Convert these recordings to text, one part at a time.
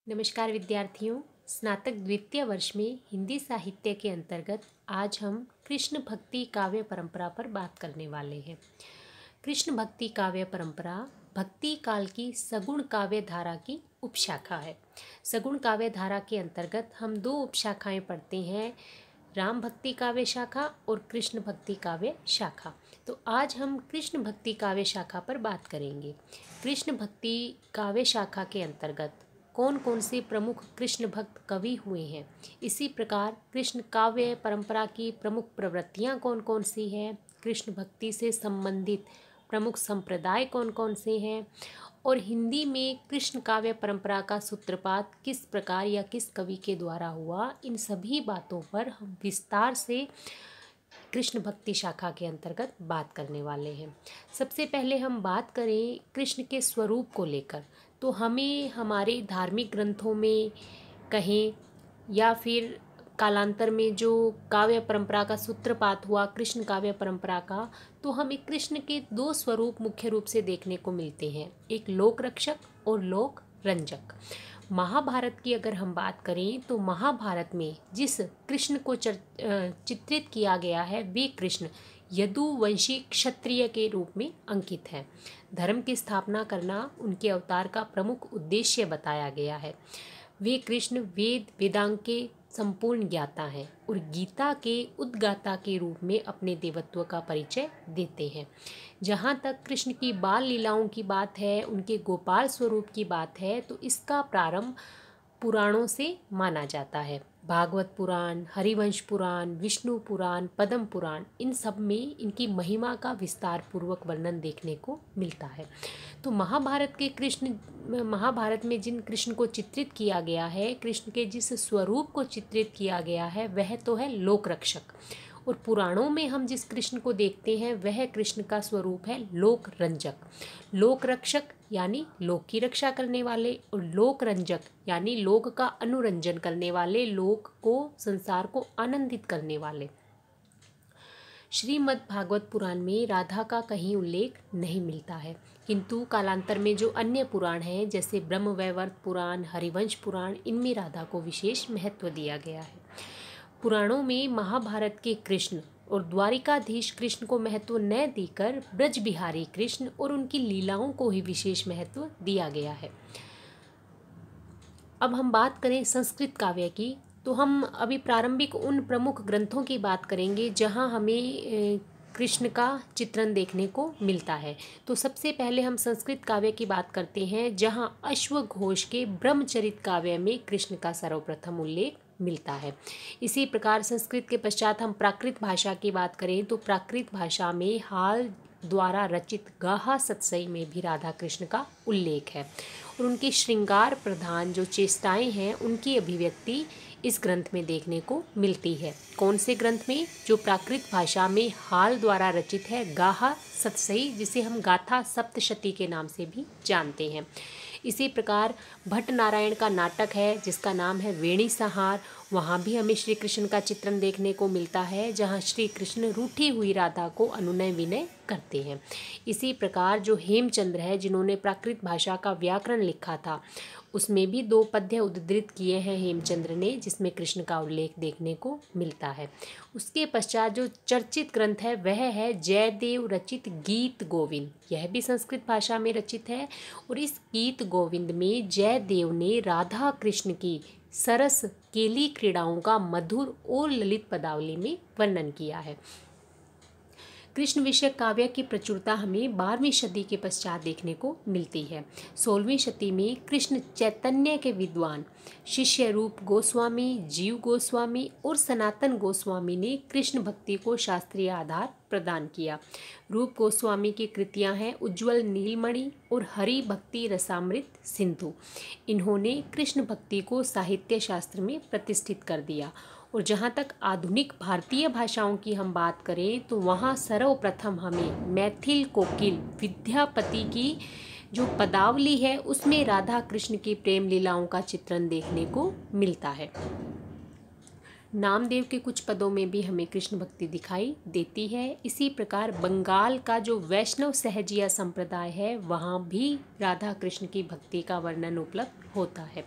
नमस्कार विद्यार्थियों। स्नातक द्वितीय वर्ष में हिंदी साहित्य के अंतर्गत आज हम कृष्ण भक्ति काव्य परंपरा पर बात करने वाले हैं। कृष्ण भक्ति काव्य परंपरा भक्ति काल की सगुण काव्य धारा की उपशाखा है। सगुण काव्य धारा के अंतर्गत हम दो उपशाखाएं पढ़ते हैं, राम भक्ति काव्य शाखा और कृष्ण भक्ति काव्य शाखा। तो आज हम कृष्ण भक्ति काव्य शाखा पर बात करेंगे। कृष्ण भक्ति काव्य शाखा के अंतर्गत कौन कौन से प्रमुख कृष्ण भक्त कवि हुए हैं, इसी प्रकार कृष्ण काव्य परंपरा की प्रमुख प्रवृत्तियां कौन कौन सी हैं, कृष्ण भक्ति से संबंधित प्रमुख संप्रदाय कौन कौन से हैं और हिंदी में कृष्ण काव्य परंपरा का सूत्रपात किस प्रकार या किस कवि के द्वारा हुआ, इन सभी बातों पर हम विस्तार से कृष्ण भक्ति शाखा के अंतर्गत बात करने वाले हैं। सबसे पहले हम बात करें कृष्ण के स्वरूप को लेकर, तो हमें हमारे धार्मिक ग्रंथों में कहें या फिर कालांतर में जो काव्य परंपरा का सूत्रपात हुआ कृष्ण काव्य परंपरा का, तो हमें कृष्ण के दो स्वरूप मुख्य रूप से देखने को मिलते हैं, एक लोक रक्षक और लोक रंजक। महाभारत की अगर हम बात करें तो महाभारत में जिस कृष्ण को चित्रित किया गया है वे कृष्ण यदुवंशी क्षत्रिय के रूप में अंकित है। धर्म की स्थापना करना उनके अवतार का प्रमुख उद्देश्य बताया गया है। वे कृष्ण वेद वेदांग के संपूर्ण ज्ञाता हैं और गीता के उद्गाता के रूप में अपने देवत्व का परिचय देते हैं। जहाँ तक कृष्ण की बाल लीलाओं की बात है, उनके गोपाल स्वरूप की बात है, तो इसका प्रारंभ पुराणों से माना जाता है। भागवत पुराण, हरिवंश पुराण, विष्णु पुराण, पद्म पुराण, इन सब में इनकी महिमा का विस्तार पूर्वक वर्णन देखने को मिलता है। तो महाभारत में जिन कृष्ण को चित्रित किया गया है, कृष्ण के जिस स्वरूप को चित्रित किया गया है वह तो है लोक रक्षक, और पुराणों में हम जिस कृष्ण को देखते हैं वह कृष्ण का स्वरूप है लोक रंजक। लोक रक्षक यानी लोक की रक्षा करने वाले, और लोक रंजक यानी लोक का अनुरंजन करने वाले, लोक को, संसार को आनंदित करने वाले। श्रीमद् भागवत पुराण में राधा का कहीं उल्लेख नहीं मिलता है, किंतु कालांतर में जो अन्य पुराण हैं जैसे ब्रह्मवैवर्त पुराण, हरिवंश पुराण, इनमें राधा को विशेष महत्व दिया गया है। पुराणों में महाभारत के कृष्ण और द्वारिकाधीश कृष्ण को महत्व न देकर ब्रज बिहारी कृष्ण और उनकी लीलाओं को ही विशेष महत्व दिया गया है। अब हम बात करें संस्कृत काव्य की, तो हम अभी प्रारंभिक उन प्रमुख ग्रंथों की बात करेंगे जहां हमें कृष्ण का चित्रण देखने को मिलता है। तो सबसे पहले हम संस्कृत काव्य की बात करते हैं, जहां अश्वघोष के ब्रह्मचरित काव्य में कृष्ण का सर्वप्रथम उल्लेख मिलता है। इसी प्रकार संस्कृत के पश्चात हम प्राकृत भाषा की बात करें तो प्राकृत भाषा में हाल द्वारा रचित गाहा सतसई में भी राधा कृष्ण का उल्लेख है, और उनके श्रृंगार प्रधान जो चेष्टाएं हैं उनकी अभिव्यक्ति इस ग्रंथ में देखने को मिलती है। कौन से ग्रंथ में? जो प्राकृत भाषा में हाल द्वारा रचित है गाहा सतसई, जिसे हम गाथा सप्तशती के नाम से भी जानते हैं। इसी प्रकार भट्ट नारायण का नाटक है जिसका नाम है वेणी संहार, वहाँ भी हमें श्री कृष्ण का चित्रण देखने को मिलता है, जहाँ श्री कृष्ण रूठी हुई राधा को अनुनय विनय करते हैं। इसी प्रकार जो हेमचंद्र है जिन्होंने प्राकृत भाषा का व्याकरण लिखा था, उसमें भी दो पद्य उद्धृत किए हैं हेमचंद्र ने, जिसमें कृष्ण का उल्लेख देखने को मिलता है। उसके पश्चात जो चर्चित ग्रंथ है वह है जयदेव रचित गीत गोविंद, यह भी संस्कृत भाषा में रचित है, और इस गीत गोविंद में जयदेव ने राधा कृष्ण की सरस केली क्रीड़ाओं का मधुर और ललित पदावली में वर्णन किया है। कृष्ण विषय काव्य की प्रचुरता हमें 12वीं शती के पश्चात देखने को मिलती है। 16वीं शती में कृष्ण चैतन्य के विद्वान शिष्य रूप गोस्वामी, जीव गोस्वामी और सनातन गोस्वामी ने कृष्ण भक्ति को शास्त्रीय आधार प्रदान किया। रूप गोस्वामी की कृतियां हैं उज्ज्वल नीलमणि और हरि भक्ति रसामृत सिंधु। इन्होंने कृष्ण भक्ति को साहित्य शास्त्र में प्रतिष्ठित कर दिया। और जहाँ तक आधुनिक भारतीय भाषाओं की हम बात करें तो वहाँ सर्वप्रथम हमें मैथिल कोकिल विद्यापति की जो पदावली है उसमें राधा कृष्ण की प्रेम लीलाओं का चित्रण देखने को मिलता है। नामदेव के कुछ पदों में भी हमें कृष्ण भक्ति दिखाई देती है। इसी प्रकार बंगाल का जो वैष्णव सहजिया संप्रदाय है वहाँ भी राधा कृष्ण की भक्ति का वर्णन उपलब्ध होता है।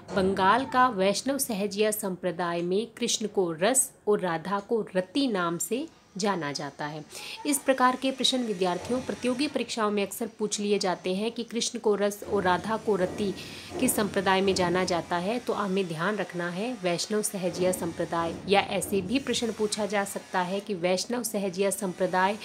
बंगाल का वैष्णव सहजिया संप्रदाय में कृष्ण को रस और राधा को रति नाम से जाना जाता है। इस प्रकार के प्रश्न विद्यार्थियों प्रतियोगी परीक्षाओं में अक्सर पूछ लिए जाते हैं कि कृष्ण को रस और राधा को रति किस संप्रदाय में जाना जाता है। तो हमें ध्यान रखना है वैष्णव सहजिया संप्रदाय, या ऐसे भी प्रश्न पूछा जा सकता है कि वैष्णव सहजिया संप्रदाय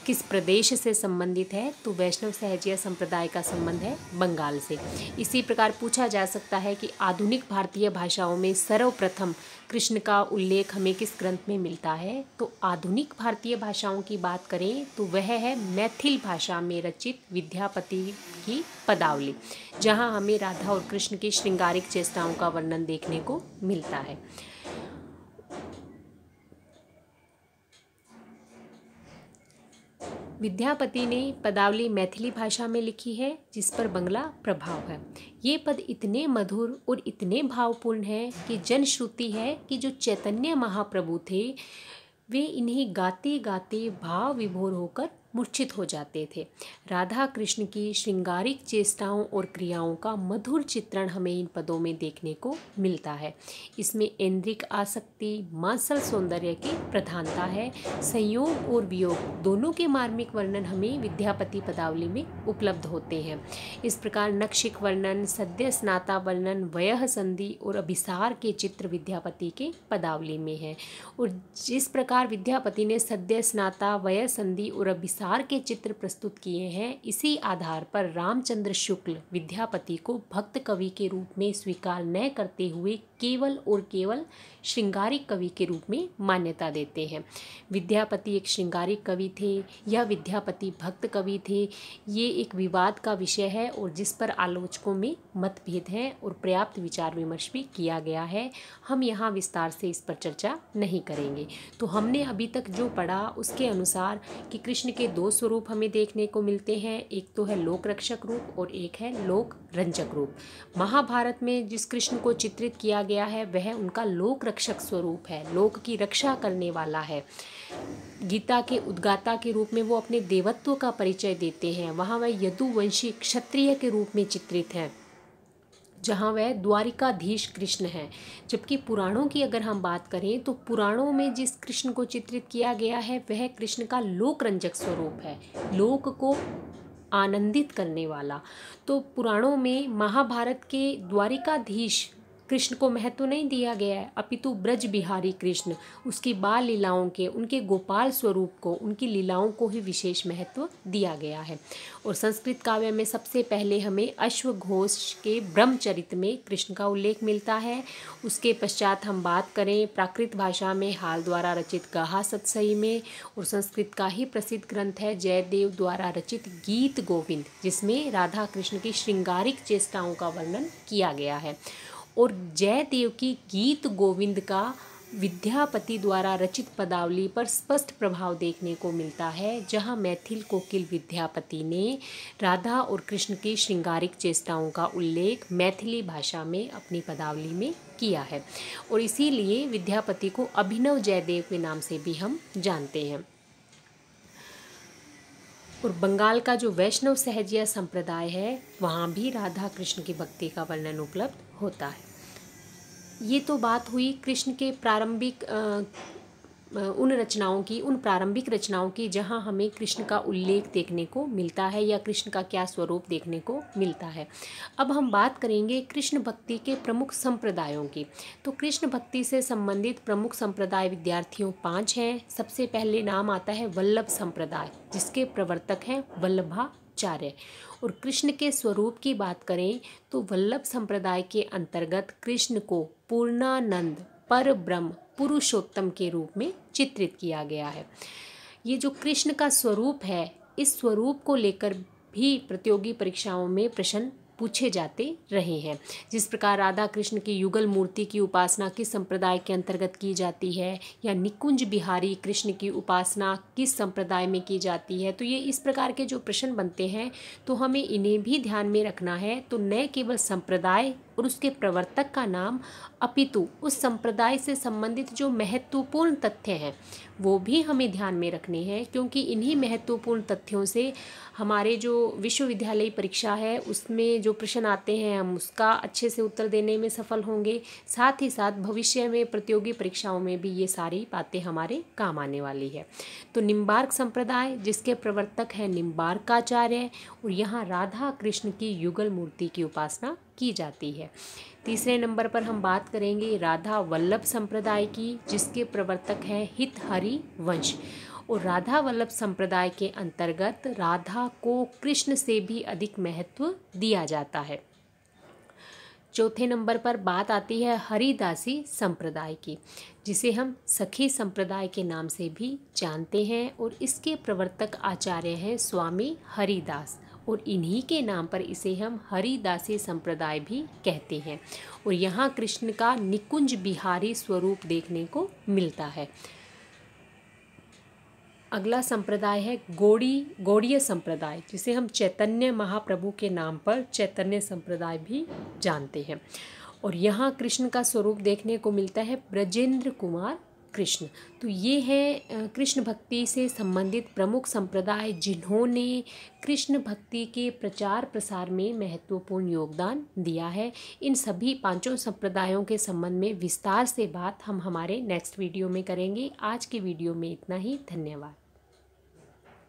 किस प्रदेश से संबंधित है। तो वैष्णव सहजिया संप्रदाय का संबंध है बंगाल से। इसी प्रकार पूछा जा सकता है कि आधुनिक भारतीय भाषाओं में सर्वप्रथम कृष्ण का उल्लेख हमें किस ग्रंथ में मिलता है। तो आधुनिक भारतीय भाषाओं की बात करें तो वह है मैथिल भाषा में रचित विद्यापति की पदावली, जहाँ हमें राधा और कृष्ण की श्रृंगारिक चेष्टाओं का वर्णन देखने को मिलता है। विद्यापति ने पदावली मैथिली भाषा में लिखी है, जिस पर बंगला प्रभाव है। ये पद इतने मधुर और इतने भावपूर्ण हैं कि जनश्रुति है कि जो चैतन्य महाप्रभु थे वे इन्हें गाते गाते भाव विभोर होकर मूर्छित हो जाते थे। राधा कृष्ण की श्रृंगारिक चेष्टाओं और क्रियाओं का मधुर चित्रण हमें इन पदों में देखने को मिलता है। इसमें ऐन्द्रिक आसक्ति, मांसल सौंदर्य की प्रधानता है। संयोग और वियोग दोनों के मार्मिक वर्णन हमें विद्यापति पदावली में उपलब्ध होते हैं। इस प्रकार नक्षिक वर्णन, सद्य स्नाता वर्णन, वयः संधि और अभिसार के चित्र विद्यापति के पदावली में है। और जिस प्रकार विद्यापति ने सद्य स्नाता, वयः संधि और अभिसार के चित्र प्रस्तुत किए हैं, इसी आधार पर रामचंद्र शुक्ल विद्यापति को भक्त कवि के रूप में स्वीकार न करते हुए केवल और केवल श्रृंगारिक कवि के रूप में मान्यता देते हैं। विद्यापति एक श्रृंगारिक कवि थे या विद्यापति भक्त कवि थे, ये एक विवाद का विषय है और जिस पर आलोचकों में मतभेद हैं और पर्याप्त विचार विमर्श भी किया गया है। हम यहाँ विस्तार से इस पर चर्चा नहीं करेंगे। तो हमने अभी तक जो पढ़ा उसके अनुसार कि कृष्ण के दो स्वरूप हमें देखने को मिलते हैं, एक तो है लोक रक्षक रूप और एक है लोक रंजक रूप। महाभारत में जिस कृष्ण को चित्रित किया गया है वह उनका लोक रक्षक स्वरूप है, लोक की रक्षा करने वाला है। गीता के उद्गाता के रूप में वो अपने देवत्व का परिचय देते हैं। वहाँ वह यदुवंशी क्षत्रिय के रूप में चित्रित है, जहाँ वह द्वारिकाधीश कृष्ण है। जबकि पुराणों की अगर हम बात करें तो पुराणों में जिस कृष्ण को चित्रित किया गया है वह कृष्ण का लोक रंजक स्वरूप है, लोक को आनंदित करने वाला। तो पुराणों में महाभारत के द्वारिकाधीश कृष्ण को महत्व नहीं दिया गया है, अपितु ब्रज बिहारी कृष्ण, उसकी बाल लीलाओं के, उनके गोपाल स्वरूप को, उनकी लीलाओं को ही विशेष महत्व दिया गया है। और संस्कृत काव्य में सबसे पहले हमें अश्वघोष के ब्रह्मचरित में कृष्ण का उल्लेख मिलता है। उसके पश्चात हम बात करें प्राकृत भाषा में हाल द्वारा रचित गहा सतसई में, और संस्कृत का ही प्रसिद्ध ग्रंथ है जयदेव द्वारा रचित गीत गोविंद, जिसमें राधा कृष्ण की श्रृंगारिक चेष्टाओं का वर्णन किया गया है। और जयदेव की गीत गोविंद का विद्यापति द्वारा रचित पदावली पर स्पष्ट प्रभाव देखने को मिलता है, जहां मैथिल कोकिल विद्यापति ने राधा और कृष्ण की श्रृंगारिक चेष्टाओं का उल्लेख मैथिली भाषा में अपनी पदावली में किया है। और इसीलिए विद्यापति को अभिनव जयदेव के नाम से भी हम जानते हैं। और बंगाल का जो वैष्णव सहजिया संप्रदाय है वहाँ भी राधा कृष्ण की भक्ति का वर्णन उपलब्ध होता है। ये तो बात हुई कृष्ण के प्रारंभिक उन प्रारंभिक रचनाओं की जहाँ हमें कृष्ण का उल्लेख देखने को मिलता है या कृष्ण का क्या स्वरूप देखने को मिलता है। अब हम बात करेंगे कृष्ण भक्ति के प्रमुख संप्रदायों की। तो कृष्ण भक्ति से संबंधित प्रमुख संप्रदाय विद्यार्थियों 5 हैं। सबसे पहले नाम आता है वल्लभ संप्रदाय, जिसके प्रवर्तक हैं वल्लभाचार्य। और कृष्ण के स्वरूप की बात करें तो वल्लभ संप्रदाय के अंतर्गत कृष्ण को पूर्णानंद, पर ब्रह्म, पुरुषोत्तम के रूप में चित्रित किया गया है। ये जो कृष्ण का स्वरूप है, इस स्वरूप को लेकर भी प्रतियोगी परीक्षाओं में प्रश्न पूछे जाते रहे हैं। जिस प्रकार राधा कृष्ण की युगल मूर्ति की उपासना किस संप्रदाय के अंतर्गत की जाती है, या निकुंज बिहारी कृष्ण की उपासना किस संप्रदाय में की जाती है, तो ये इस प्रकार के जो प्रश्न बनते हैं तो हमें इन्हें भी ध्यान में रखना है। तो न केवल संप्रदाय और उसके प्रवर्तक का नाम, अपितु उस संप्रदाय से संबंधित जो महत्वपूर्ण तथ्य हैं वो भी हमें ध्यान में रखने हैं, क्योंकि इन्हीं महत्वपूर्ण तथ्यों से हमारे जो विश्वविद्यालय परीक्षा है उसमें जो प्रश्न आते हैं हम उसका अच्छे से उत्तर देने में सफल होंगे। साथ ही साथ भविष्य में प्रतियोगी परीक्षाओं में भी ये सारी बातें हमारे काम आने वाली है। तो निम्बार्क संप्रदाय, जिसके प्रवर्तक हैं निम्बार्काचार्य, और यहाँ राधा कृष्ण की युगल मूर्ति की उपासना की जाती है। तीसरे नंबर पर हम बात करेंगे राधा वल्लभ संप्रदाय की, जिसके प्रवर्तक हैं हितहरि वंश, और राधा वल्लभ संप्रदाय के अंतर्गत राधा को कृष्ण से भी अधिक महत्व दिया जाता है। चौथे नंबर पर बात आती है हरिदासी संप्रदाय की, जिसे हम सखी संप्रदाय के नाम से भी जानते हैं, और इसके प्रवर्तक आचार्य हैं स्वामी हरिदास, और इन्हीं के नाम पर इसे हम हरिदासी संप्रदाय भी कहते हैं। और यहाँ कृष्ण का निकुंज बिहारी स्वरूप देखने को मिलता है। अगला संप्रदाय है गौड़ीय संप्रदाय, जिसे हम चैतन्य महाप्रभु के नाम पर चैतन्य संप्रदाय भी जानते हैं। और यहाँ कृष्ण का स्वरूप देखने को मिलता है ब्रजेंद्र कुमार कृष्ण। तो ये है कृष्ण भक्ति से संबंधित प्रमुख संप्रदाय, जिन्होंने कृष्ण भक्ति के प्रचार प्रसार में महत्वपूर्ण योगदान दिया है। इन सभी पांचों संप्रदायों के संबंध में विस्तार से बात हम हमारे नेक्स्ट वीडियो में करेंगे। आज के वीडियो में इतना ही। धन्यवाद।